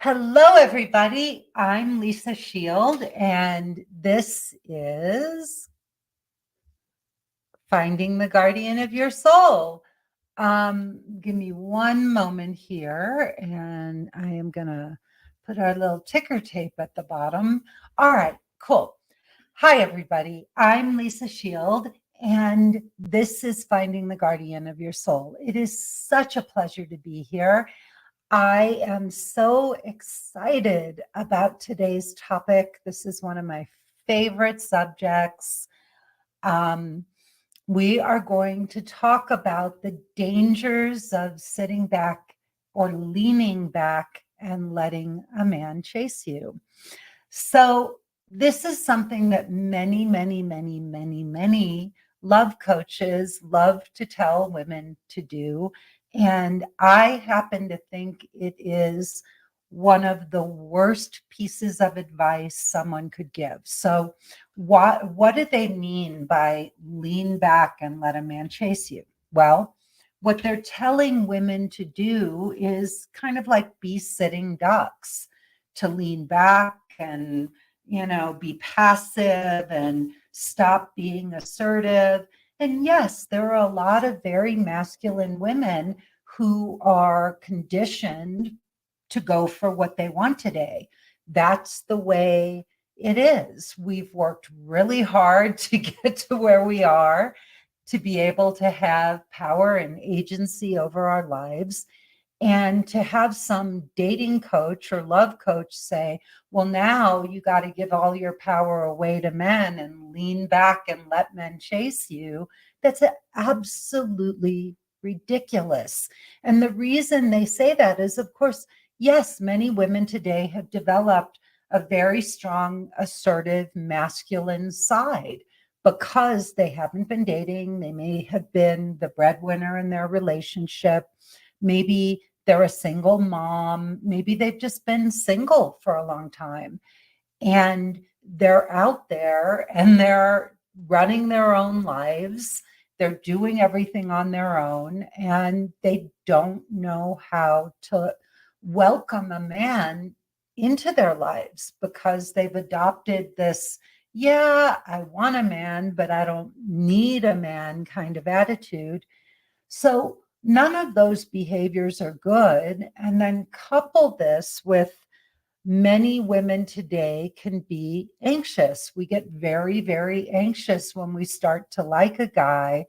Hello, everybody. I'm Lisa Shield, and this is Finding the Guardian of Your Soul. Give me one moment here, and I am going to put our little ticker tape at the bottom. All right, cool. Hi, everybody. I'm Lisa Shield, and this is Finding the Guardian of Your Soul. It is such a pleasure to be here. I am so excited about today's topic. This is one of my favorite subjects. Um, we are going to talk about the dangers of sitting back or leaning back and letting a man chase you. So, this is something that many love coaches love to tell women to do. And I happen to think it is one of the worst pieces of advice someone could give. So, what do they mean by lean back and let a man chase you? Well, what they're telling women to do is kind of like be sitting ducks, to lean back and be passive and stop being assertive. And yes, there are a lot of very masculine women who are conditioned to go for what they want today. That's the way it is. We've worked really hard to get to where we are, to be able to have power and agency over our lives. And to have some dating coach or love coach say, well, now you got to give all your power away to men and lean back and let men chase you, that's absolutely ridiculous. And the reason they say that is, of course, yes, many women today have developed a very strong, assertive, masculine side because they haven't been dating. They may have been the breadwinner in their relationship. Maybe they're a single mom. Maybe they've just been single for a long time. And they're out there and they're running their own lives. They're doing everything on their own. And they don't know how to welcome a man into their lives because they've adopted this, yeah, I want a man, but I don't need a man kind of attitude. So none of those behaviors are good. And then couple this with many women today can be anxious. We get very anxious when we start to like a guy,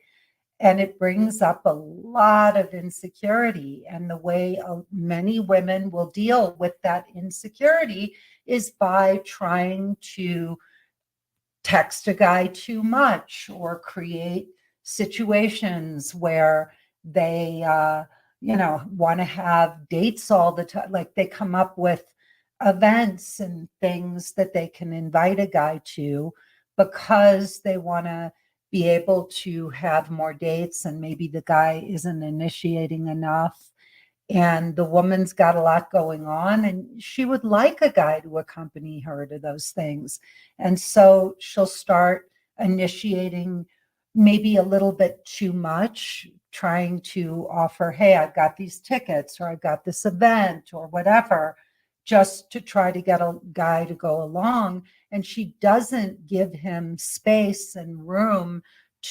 and it brings up a lot of insecurity. And the way many women will deal with that insecurity is by trying to text a guy too much or create situations where they want to have dates all the time. Like they come up with events and things that they can invite a guy to because they want to be able to have more dates, and maybe the guy isn't initiating enough and the woman's got a lot going on and she would like a guy to accompany her to those things. And so she'll start initiating maybe a little bit too much, trying to offer, hey, I've got these tickets or I've got this event or whatever, just to try to get a guy to go along. And she doesn't give him space and room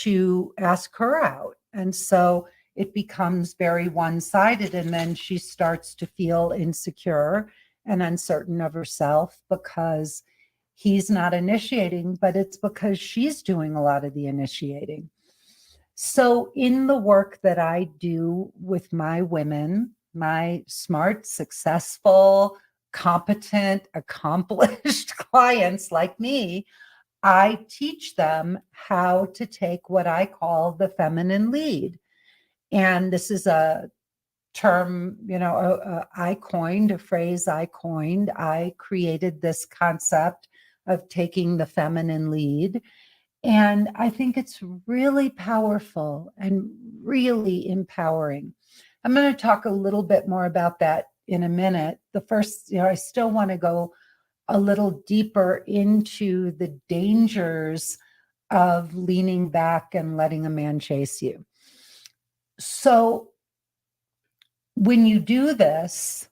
to ask her out. And so it becomes very one-sided, and then she starts to feel insecure and uncertain of herself because he's not initiating, but it's because she's doing a lot of the initiating. So in the work that I do with my women, my smart, successful, competent, accomplished clients like me, I teach them how to take what I call the feminine lead. And this is a term, I coined, a phrase I coined. I created this concept of taking the feminine lead. And I think it's really powerful and really empowering. I'm going to talk a little bit more about that in a minute. The first, I still want to go a little deeper into the dangers of leaning back and letting a man chase you. So when you do this,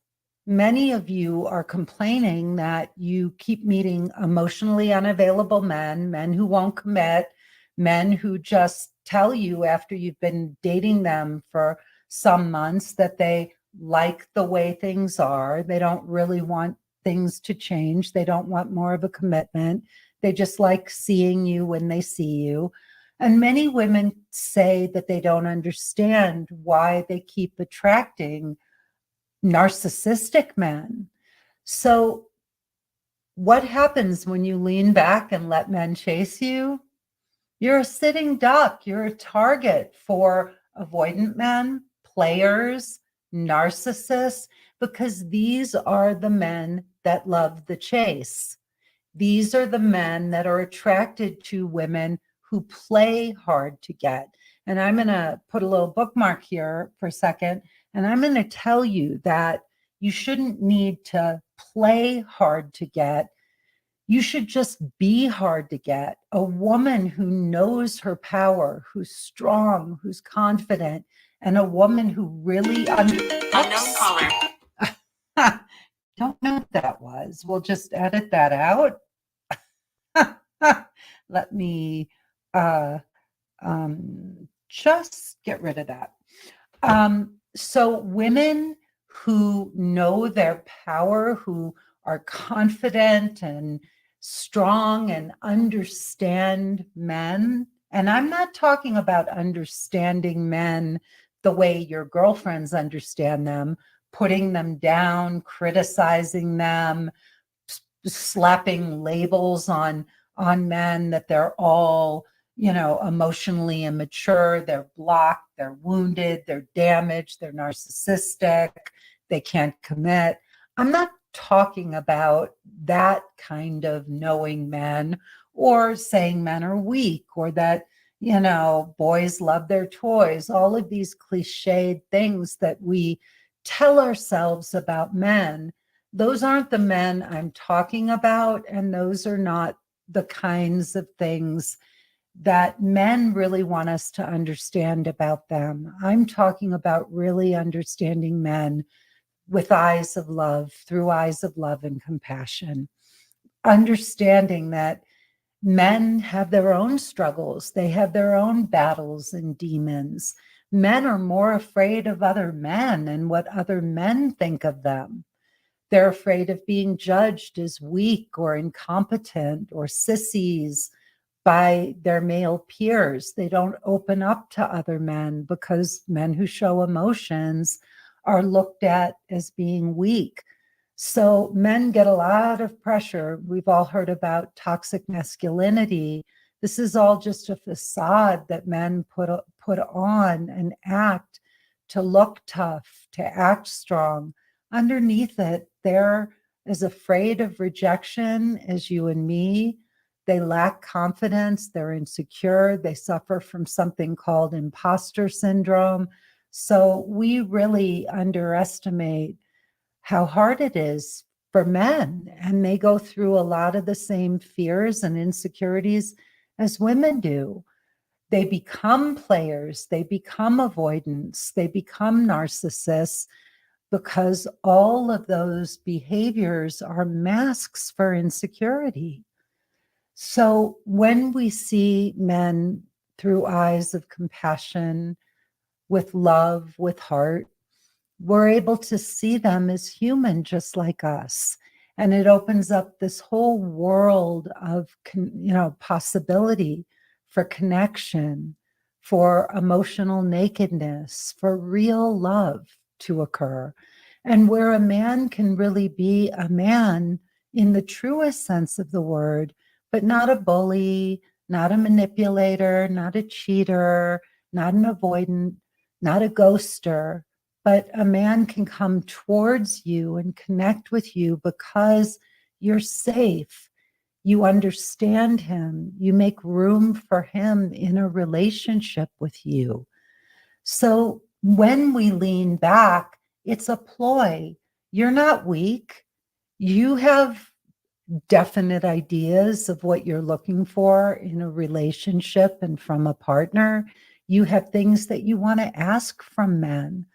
Many of you are complaining that you keep meeting emotionally unavailable men, men who won't commit, men who just tell you after you've been dating them for some months that they like the way things are. They don't really want things to change. They don't want more of a commitment. They just like seeing you when they see you. And many women say that they don't understand why they keep attracting narcissistic men. So, what happens when you lean back and let men chase you? You're a sitting duck. You're a target for avoidant men, players, narcissists, because these are the men that love the chase. These are the men that are attracted to women who play hard to get. And I'm going to put a little bookmark here for a second. And I'm going to tell you that you shouldn't need to play hard to get. You should just be hard to get. A woman who knows her power, who's strong, who's confident, and a woman who really Unknown caller. Don't know what that was. We'll just edit that out. Let me just get rid of that. So women who know their power, who are confident and strong and understand men, and I'm not talking about understanding men the way your girlfriends understand them, putting them down, criticizing them, slapping labels on men that they're all, emotionally immature, they're blocked, they're wounded, they're damaged, they're narcissistic, they can't commit. I'm not talking about that kind of knowing men or saying men are weak or that, boys love their toys, all of these cliched things that we tell ourselves about men. Those aren't the men I'm talking about, and those are not the kinds of things that men really want us to understand about them. I'm talking about really understanding men with eyes of love, through eyes of love and compassion, understanding that men have their own struggles, they have their own battles and demons. Men are more afraid of other men and what other men think of them. They're afraid of being judged as weak or incompetent or sissies by their male peers. They don't open up to other men because men who show emotions are looked at as being weak. So men get a lot of pressure. We've all heard about toxic masculinity. This is all just a facade that men put on and act to look tough, to act strong. Underneath it, they're as afraid of rejection as you and me. They lack confidence, they're insecure, they suffer from something called imposter syndrome. So we really underestimate how hard it is for men, and they go through a lot of the same fears and insecurities as women do. They become players, they become avoidants, they become narcissists, because all of those behaviors are masks for insecurity. So when we see men through eyes of compassion, with love, with heart, we're able to see them as human, just like us. And it opens up this whole world of, possibility for connection, for emotional nakedness, for real love to occur. And where a man can really be a man in the truest sense of the word, but not a bully, not a manipulator, not a cheater, not an avoidant, not a ghoster, but a man can come towards you and connect with you because you're safe. You understand him. You make room for him in a relationship with you. So when we lean back, it's a ploy. You're not weak. You have definite ideas of what you're looking for in a relationship and from a partner. You have things that you want to ask from men,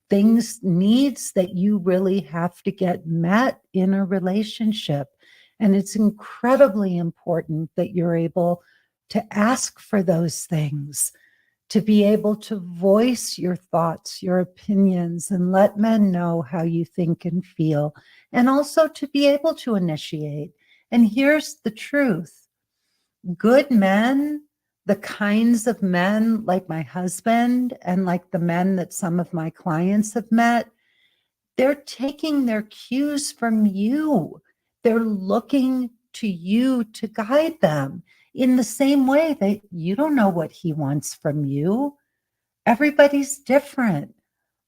things, needs that you really have to get met in a relationship. And it's incredibly important that you're able to ask for those things, to be able to voice your thoughts, your opinions, and let men know how you think and feel, and also to be able to initiate. And here's the truth: good men, the kinds of men like my husband and like the men that some of my clients have met, they're taking their cues from you. They're looking to you to guide them in the same way that you don't know what he wants from you. Everybody's different.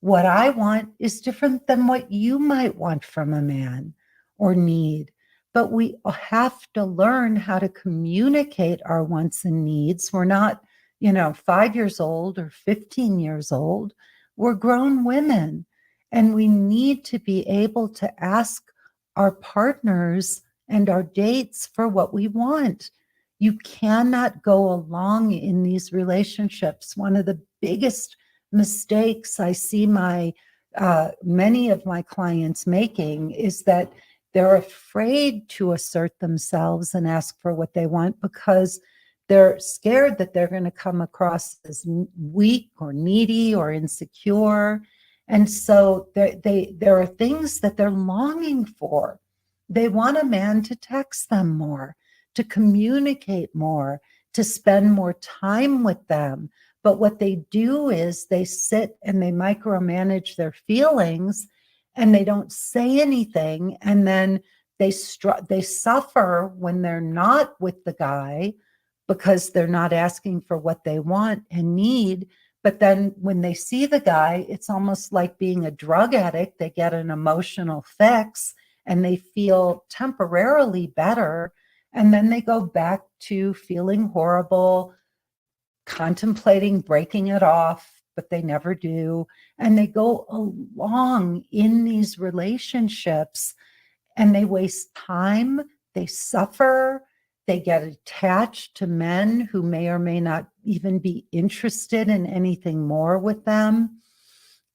What I want is different than what you might want from a man or need. But we have to learn how to communicate our wants and needs. We're not, 5 years old or 15 years old. We're grown women. And we need to be able to ask our partners and our dates for what we want. You cannot go along in these relationships. One of the biggest mistakes I see many of my clients making is that they're afraid to assert themselves and ask for what they want because they're scared that they're going to come across as weak or needy or insecure. And so there are things that they're longing for. They want a man to text them more, to communicate more, to spend more time with them. But what they do is they sit and they micromanage their feelings and they don't say anything. And then they suffer when they're not with the guy because they're not asking for what they want and need. But then when they see the guy, it's almost like being a drug addict. They get an emotional fix and they feel temporarily better. And then they go back to feeling horrible, contemplating breaking it off, but they never do. And they go along in these relationships and they waste time, they suffer, they get attached to men who may or may not even be interested in anything more with them.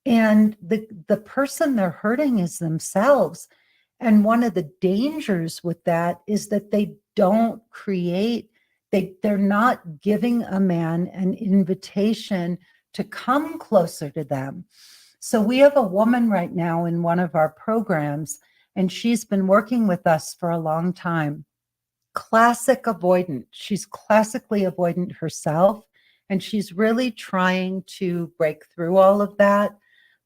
And the person they're hurting is themselves. And one of the dangers with that is that they don't create, they're not giving a man an invitation to come closer to them. So we have a woman right now in one of our programs, and she's been working with us for a long time. Classic avoidant. She's classically avoidant herself, and she's really trying to break through all of that.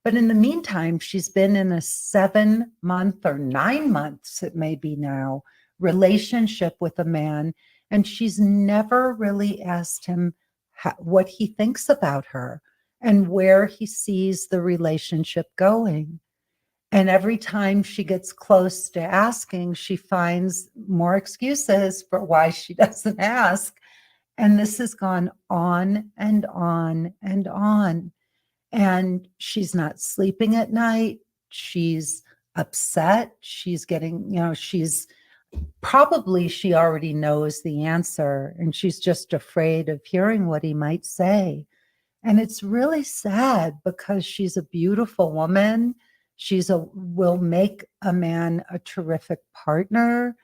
But in the meantime, she's been in a 7-month or 9 months, it may be now, relationship with a man, and she's never really asked him what he thinks about her and where he sees the relationship going. And every time she gets close to asking, she finds more excuses for why she doesn't ask. And this has gone on and on and on. And she's not sleeping at night. She's upset. She's getting, she already knows the answer and she's just afraid of hearing what he might say. And it's really sad because she's a beautiful woman. Will make a man a terrific partner,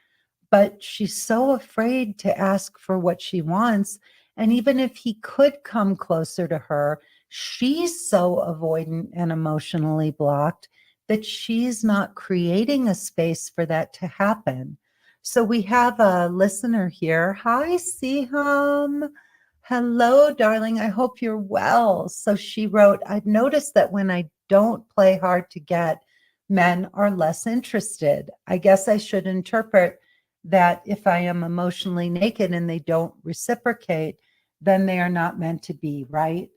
but she's so afraid to ask for what she wants. And even if he could come closer to her, she's so avoidant and emotionally blocked that she's not creating a space for that to happen. So we have a listener here. Hi, Siham. Hello, darling. I hope you're well. So she wrote, I've noticed that when I don't play hard to get, men are less interested. I guess I should interpret that if I am emotionally naked and they don't reciprocate, then they are not meant to be, right?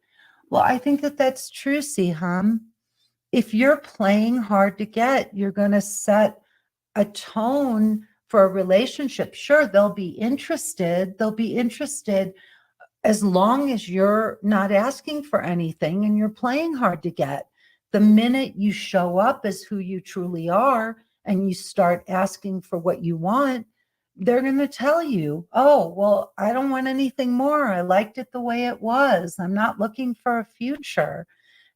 Well, I think that that's true, Siham. If you're playing hard to get, you're going to set a tone for a relationship. Sure, they'll be interested. They'll be interested as long as you're not asking for anything and you're playing hard to get. The minute you show up as who you truly are and you start asking for what you want, they're going to tell you, oh, well, I don't want anything more. I liked it the way it was. I'm not looking for a future.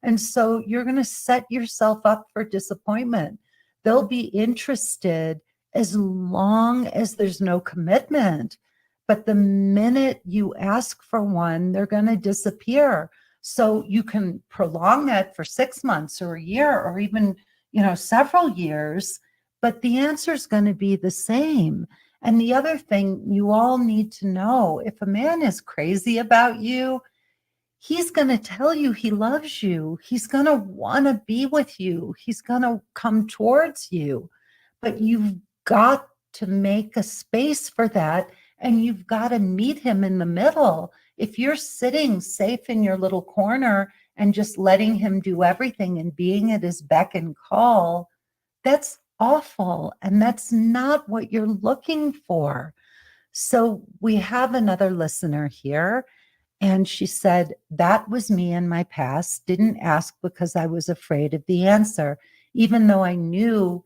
And so you're going to set yourself up for disappointment. They'll be interested as long as there's no commitment. But the minute you ask for one, they're going to disappear. So you can prolong that for 6 months or a year or even, several years, but the answer is going to be the same. And the other thing you all need to know, if a man is crazy about you, he's going to tell you he loves you. He's going to want to be with you. He's going to come towards you. But you've got to make a space for that, and you've got to meet him in the middle. If you're sitting safe in your little corner and just letting him do everything and being at his beck and call, that's awful. And that's not what you're looking for. So we have another listener here. And she said, that was me in my past. Didn't ask because I was afraid of the answer, even though I knew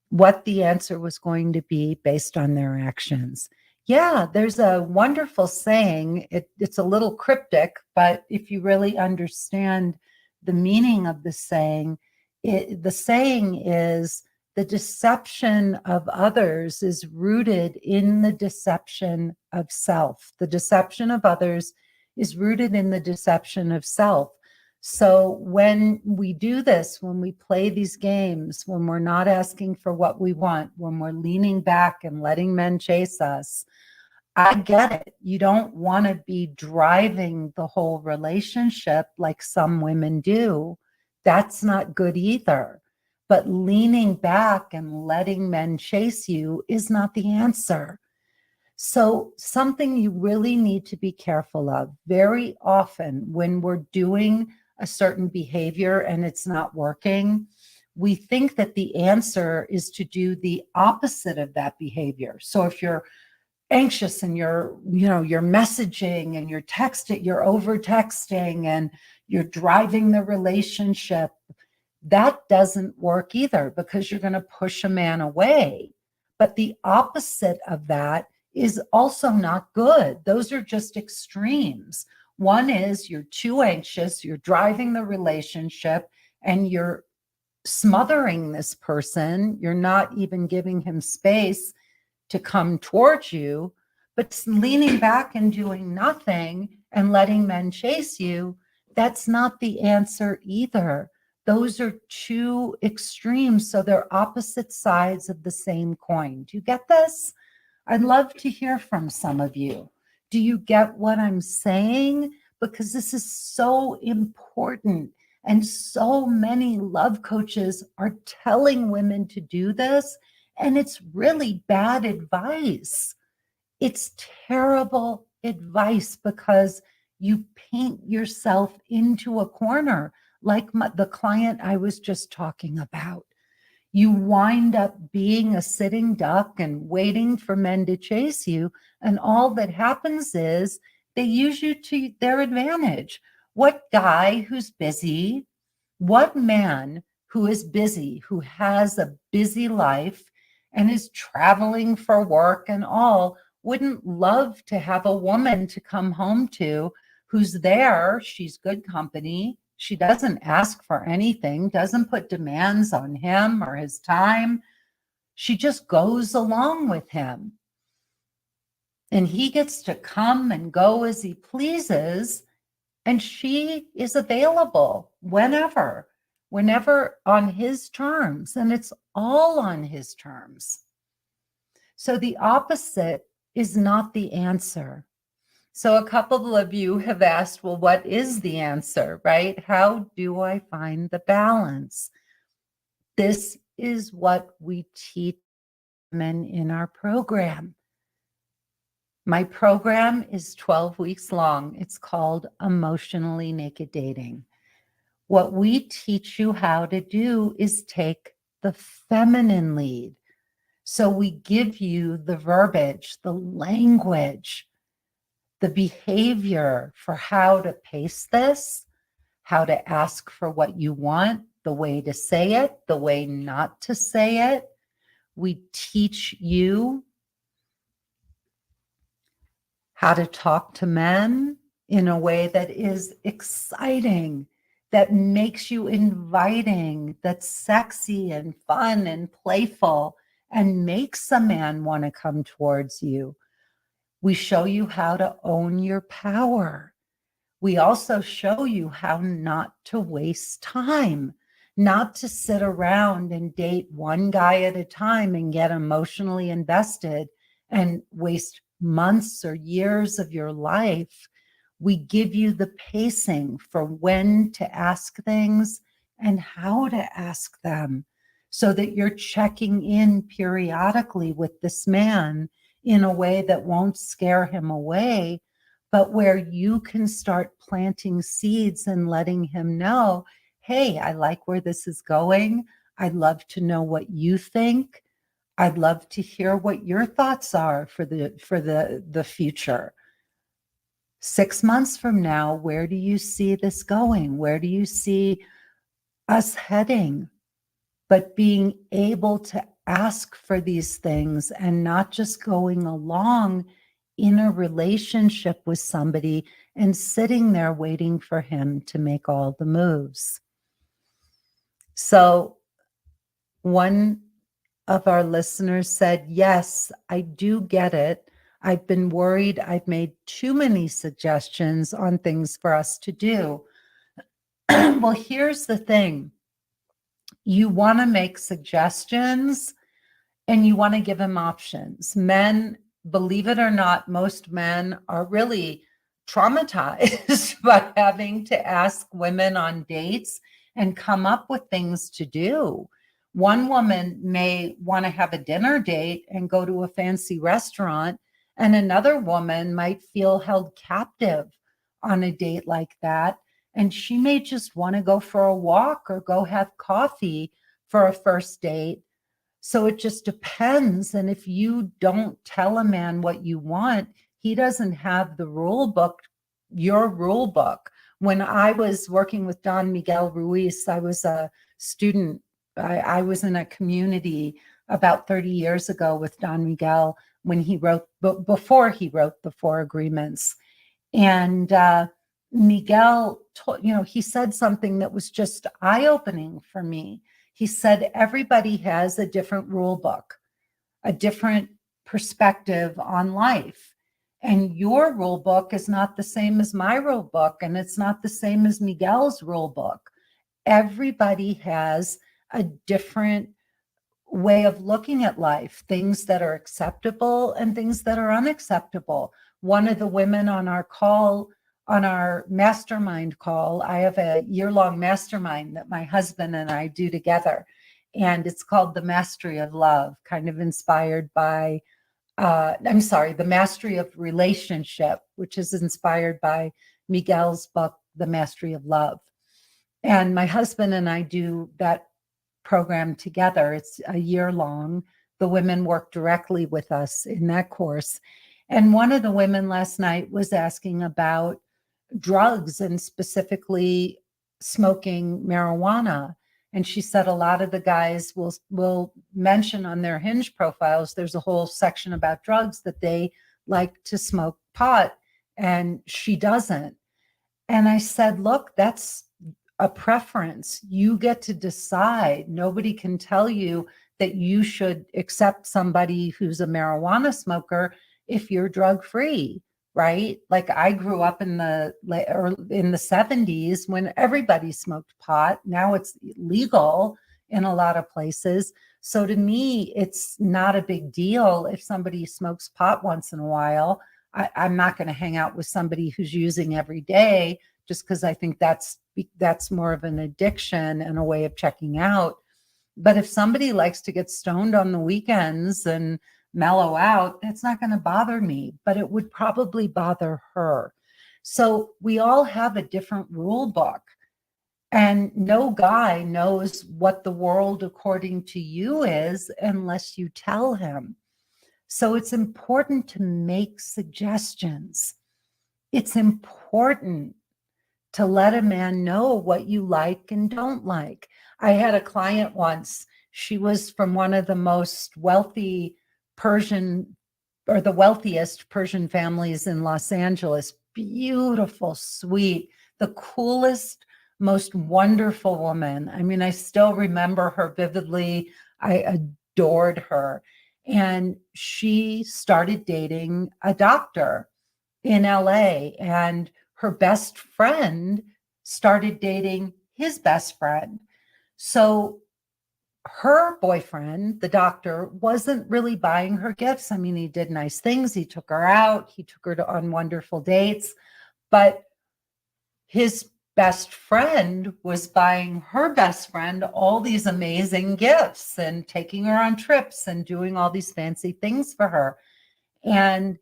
what the answer was going to be based on their actions. Yeah, there's a wonderful saying. It's a little cryptic, but if you really understand the meaning of the saying, the saying is, the deception of others is rooted in the deception of self. The deception of others is rooted in the deception of self. So when we do this, when we play these games, when we're not asking for what we want, when we're leaning back and letting men chase us, I get it. You don't want to be driving the whole relationship like some women do. That's not good either. But leaning back and letting men chase you is not the answer. So something you really need to be careful of. Very often when we're doing a certain behavior and it's not working, we think that the answer is to do the opposite of that behavior. So if you're anxious and you're messaging and you're over texting and you're driving the relationship, that doesn't work either, because you're going to push a man away. But the opposite of that is also not good. Those are just extremes. One is you're too anxious, you're driving the relationship, and you're smothering this person. You're not even giving him space to come towards you, but leaning back and doing nothing and letting men chase you, that's not the answer either. Those are two extremes. So they're opposite sides of the same coin. Do you get this? I'd love to hear from some of you. Do you get what I'm saying? Because this is so important. And so many love coaches are telling women to do this. And it's really bad advice. It's terrible advice because you paint yourself into a corner, like the client I was just talking about. You wind up being a sitting duck and waiting for men to chase you. And all that happens is they use you to their advantage. What guy who's busy, what man who is busy, who has a busy life and is traveling for work and all, wouldn't love to have a woman to come home to who's there? She's good company. She doesn't ask for anything, doesn't put demands on him or his time. She just goes along with him. And he gets to come and go as he pleases. And she is available whenever on his terms. And it's all on his terms. So the opposite is not the answer. So a couple of you have asked, well, what is the answer, right? How do I find the balance? This is what we teach men in our program. My program is 12 weeks long. It's called Emotionally Naked Dating. What we teach you how to do is take the feminine lead. So we give you the verbiage, the language, the behavior for how to pace this, how to ask for what you want, the way to say it, the way not to say it. We teach you how to talk to men in a way that is exciting that makes you inviting, that's sexy and fun and playful and makes a man want to come towards you. We show you how to own your power. We also show you how not to waste time, not to sit around and date one guy at a time and get emotionally invested and waste months or years of your life. We give you the pacing for when to ask things and how to ask them so that you're checking in periodically with this man in a way that won't scare him away, but where you can start planting seeds and letting him know, hey, I like where this is going. I'd love to know what you think. I'd love to hear what your thoughts are for the future. 6 months from now, where do you see this going? Where do you see us heading? But being able to ask for these things and not just going along in a relationship with somebody and sitting there waiting for him to make all the moves. So one of our listeners said, yes, I do get it. I've been worried I've made too many suggestions on things for us to do. Well, here's the thing. You want to make suggestions and you want to give him options. Men, believe it or not, most men are really traumatized by having to ask women on dates and come up with things to do. One woman may want to have a dinner date and go to a fancy restaurant, and another woman might feel held captive on a date like that. And she may just want to go for a walk or go have coffee for a first date. So it just depends. And if you don't tell a man what you want, he doesn't have the rule book, your rule book. When I was working with Don Miguel Ruiz, I was a student. I was in a community about 30 years ago with Don Miguel when he wrote, before he wrote the Four Agreements. And Miguel, he said something that was just eye-opening for me. He said, everybody has a different rule book, a different perspective on life. And your rule book is not the same as my rule book, and it's not the same as Miguel's rule book. Everybody has a different way of looking at life, things that are acceptable and things that are unacceptable. One of the women on our call, on our mastermind call, I have a year-long mastermind that my husband and I do together. And it's called The Mastery of Love, kind of inspired by, The Mastery of Relationship, which is inspired by Miguel's book, The Mastery of Love. And my husband and I do that program together. It's a year long. The women work directly with us in that course. And one of the women last night was asking about drugs and specifically smoking marijuana. And she said a lot of the guys will mention on their Hinge profiles, there's a whole section about drugs that they like to smoke pot, and she doesn't. And I said, look, that's a preference. You get to decide. Nobody can tell you that you should accept somebody who's a marijuana smoker if you're drug-free, right? Like I grew up in the 70s when everybody smoked pot. Now it's legal in a lot of places. So to me, it's not a big deal if somebody smokes pot once in a while. I'm not going to hang out with somebody who's using every day just because I think that's more of an addiction and a way of checking out. But if somebody likes to get stoned on the weekends and mellow out, that's not going to bother me, but it would probably bother her. So we all have a different rule book, and no guy knows what the world according to you is unless you tell him. So it's important to make suggestions. It's important to let a man know what you like and don't like. I had a client once. She was from one of the most wealthy Persian, or the wealthiest Persian families in Los Angeles. Beautiful, sweet, the coolest most wonderful woman. I mean, I still remember her vividly. I adored her. And she started dating a doctor in LA, and her best friend started dating his best friend. So her boyfriend, the doctor, wasn't really buying her gifts. I mean, he did nice things. He took her out. He took her on wonderful dates. But his best friend was buying her best friend all these amazing gifts and taking her on trips and doing all these fancy things for her. And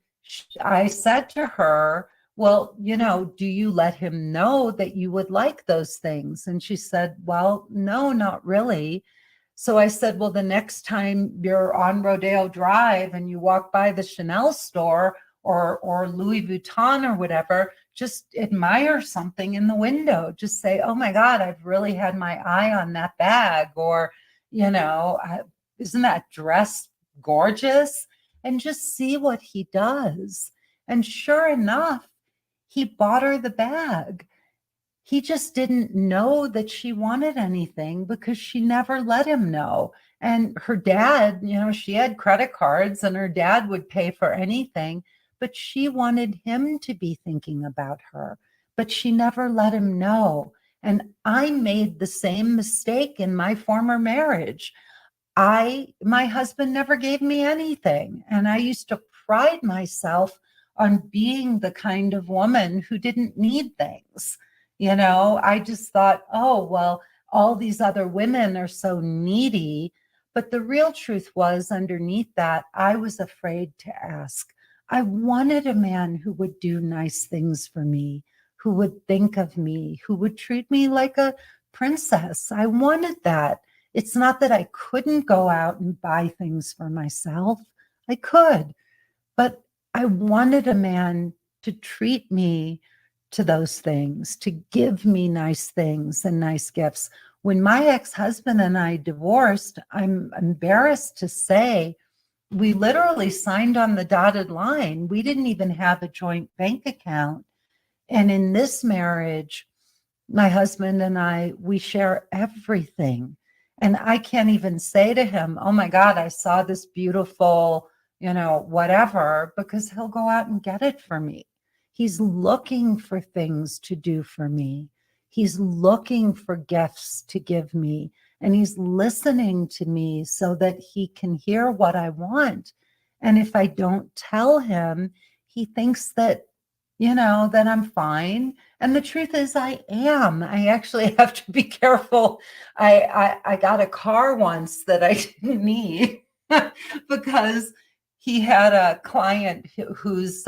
I said to her, well, do you let him know that you would like those things? And she said, well, no, not really. So I said, well, the next time you're on Rodeo Drive and you walk by the Chanel store or Louis Vuitton or whatever, just admire something in the window. Just say, oh my God, I've really had my eye on that bag. Or, isn't that dress gorgeous? And just see what he does. And sure enough, he bought her the bag. He just didn't know that she wanted anything because she never let him know. And her dad, she had credit cards and her dad would pay for anything, but she wanted him to be thinking about her, but she never let him know. And I made the same mistake in my former marriage. My husband never gave me anything. And I used to pride myself on being the kind of woman who didn't need things. I just thought, oh, well, all these other women are so needy. But the real truth was underneath that, I was afraid to ask. I wanted a man who would do nice things for me, who would think of me, who would treat me like a princess. I wanted that. It's not that I couldn't go out and buy things for myself. I could, but I wanted a man to treat me to those things, to give me nice things and nice gifts. When my ex-husband and I divorced, I'm embarrassed to say, we literally signed on the dotted line. We didn't even have a joint bank account. And in this marriage, my husband and I, we share everything. And I can't even say to him, oh my God, I saw this beautiful, whatever, because he'll go out and get it for me. He's looking for things to do for me. He's looking for gifts to give me. And he's listening to me so that he can hear what I want. And if I don't tell him, he thinks that, that I'm fine. And the truth is I am. I actually have to be careful. I got a car once that I didn't need because he had a client whose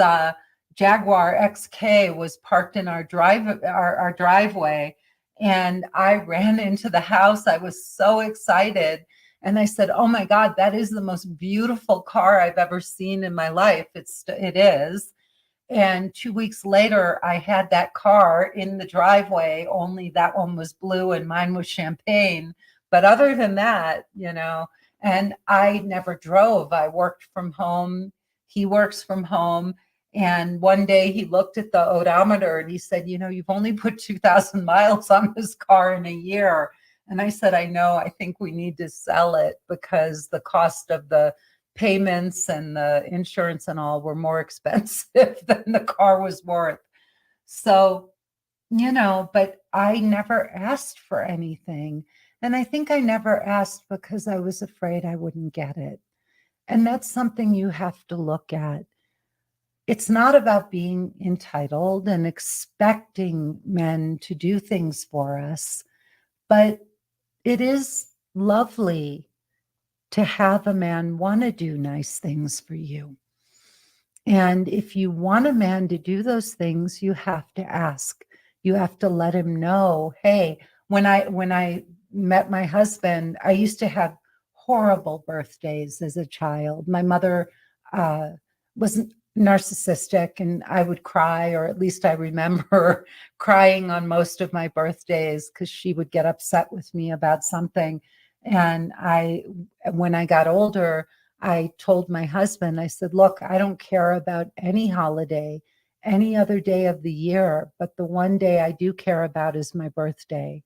Jaguar XK was parked in our driveway. And I ran into the house. I was so excited. And I said, oh my God, that is the most beautiful car I've ever seen in my life. It is. And 2 weeks later, I had that car in the driveway, only that one was blue and mine was champagne. But other than that, and I never drove. I worked from home. He works from home. And one day he looked at the odometer and he said, you've only put 2,000 miles on this car in a year. And I said, I know, I think we need to sell it because the cost of the payments and the insurance and all were more expensive than the car was worth. So, but I never asked for anything. And I think I never asked because I was afraid I wouldn't get it. And that's something you have to look at. It's not about being entitled and expecting men to do things for us, but it is lovely to have a man want to do nice things for you. And if you want a man to do those things, you have to ask. You have to let him know, hey, when I met my husband, I used to have horrible birthdays as a child. My mother was narcissistic and I would cry, or at least I remember crying on most of my birthdays because she would get upset with me about something. And when I got older, I told my husband, I said, look, I don't care about any holiday any other day of the year, but the one day I do care about is my birthday.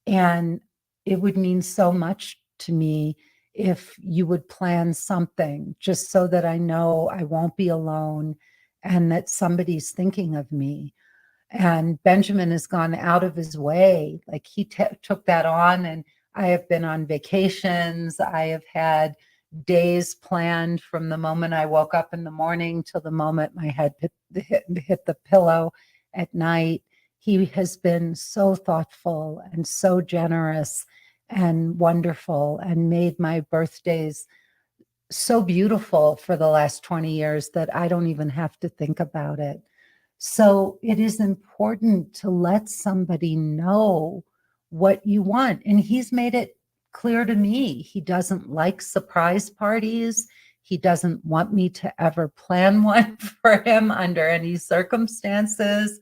And it would mean so much to me if you would plan something just so that I know I won't be alone and that somebody's thinking of me. And Benjamin has gone out of his way. Like he took that on, and I have been on vacations. I have had days planned from the moment I woke up in the morning till the moment my head hit the pillow at night. He has been so thoughtful and so generous and wonderful and made my birthdays so beautiful for the last 20 years that I don't even have to think about it. So it is important to let somebody know what you want. And he's made it clear to me. He doesn't like surprise parties. He doesn't want me to ever plan one for him under any circumstances.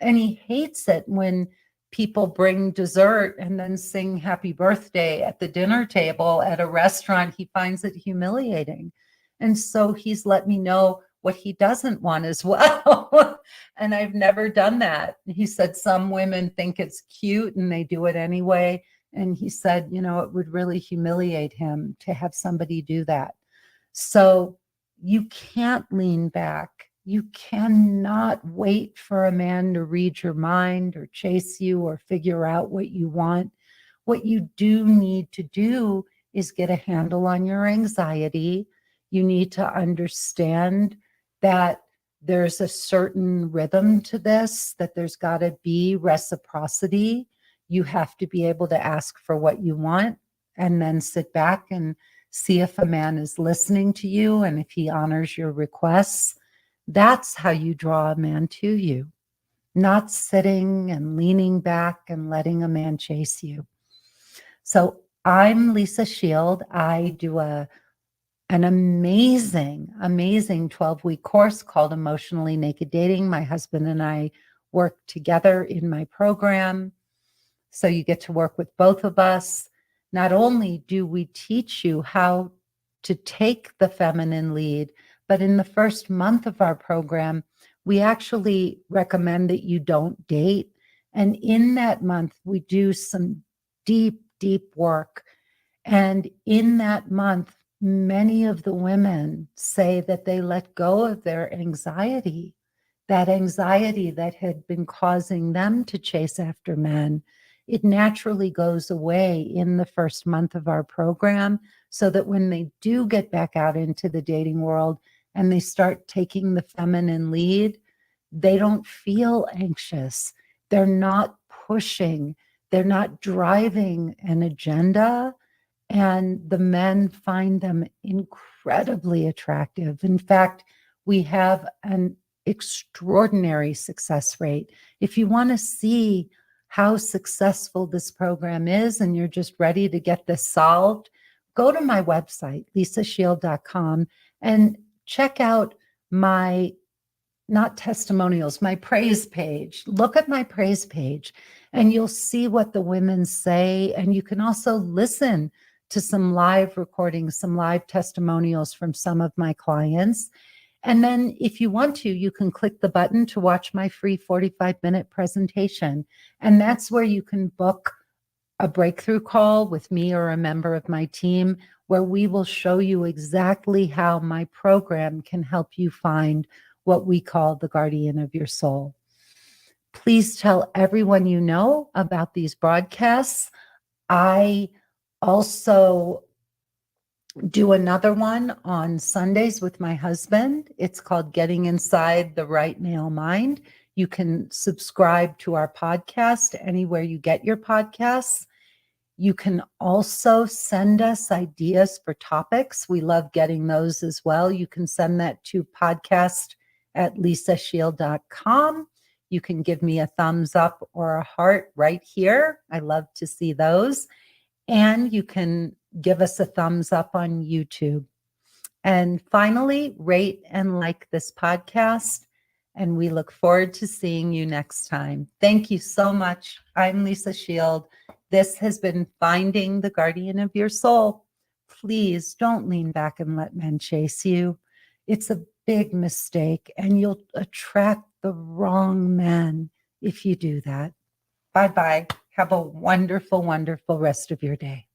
And he hates it when people bring dessert and then sing happy birthday at the dinner table at a restaurant. He finds it humiliating. And so he's let me know what he doesn't want as well. And I've never done that. He said some women think it's cute and they do it anyway. And he said, it would really humiliate him to have somebody do that. So you can't lean back. You cannot wait for a man to read your mind or chase you or figure out what you want. What you do need to do is get a handle on your anxiety. You need to understand that there's a certain rhythm to this, that there's got to be reciprocity. You have to be able to ask for what you want and then sit back and see if a man is listening to you and if he honors your requests. That's how you draw a man to you, not sitting and leaning back and letting a man chase you. So I'm Lisa Shield. I do an amazing 12-week course called Emotionally Naked Dating. My husband and I work together in my program. So you get to work with both of us. Not only do we teach you how to take the feminine lead, but in the first month of our program, we actually recommend that you don't date. And in that month, we do some deep, deep work. And in that month, many of the women say that they let go of their anxiety, that anxiety that had been causing them to chase after men. It naturally goes away in the first month of our program, so that when they do get back out into the dating world and they start taking the feminine lead, they don't feel anxious. They're not pushing. They're not driving an agenda. And the men find them incredibly attractive. In fact, we have an extraordinary success rate. If you want to see how successful this program is and you're just ready to get this solved, go to my website, lisashield.com, and check out my, not testimonials, my praise page. Look at my praise page and you'll see what the women say. And you can also listen to some live recordings, some live testimonials from some of my clients. And then if you want to, you can click the button to watch my free 45-minute presentation. And that's where you can book a breakthrough call with me or a member of my team, where we will show you exactly how my program can help you find what we call the guardian of your soul. Please tell everyone you know about these broadcasts. I also do another one on Sundays with my husband. It's called Getting Inside the Right Male Mind. You can subscribe to our podcast anywhere you get your podcasts. You can also send us ideas for topics. We love getting those as well. You can send that to podcast@lisashield.com. You can give me a thumbs up or a heart right here. I love to see those. And you can give us a thumbs up on YouTube. And finally, rate and like this podcast. And we look forward to seeing you next time. Thank you so much. I'm Lisa Shield. This has been Finding the Guardian of Your Soul. Please don't lean back and let men chase you. It's a big mistake, and you'll attract the wrong man if you do that. Bye-bye. Have a wonderful, wonderful rest of your day.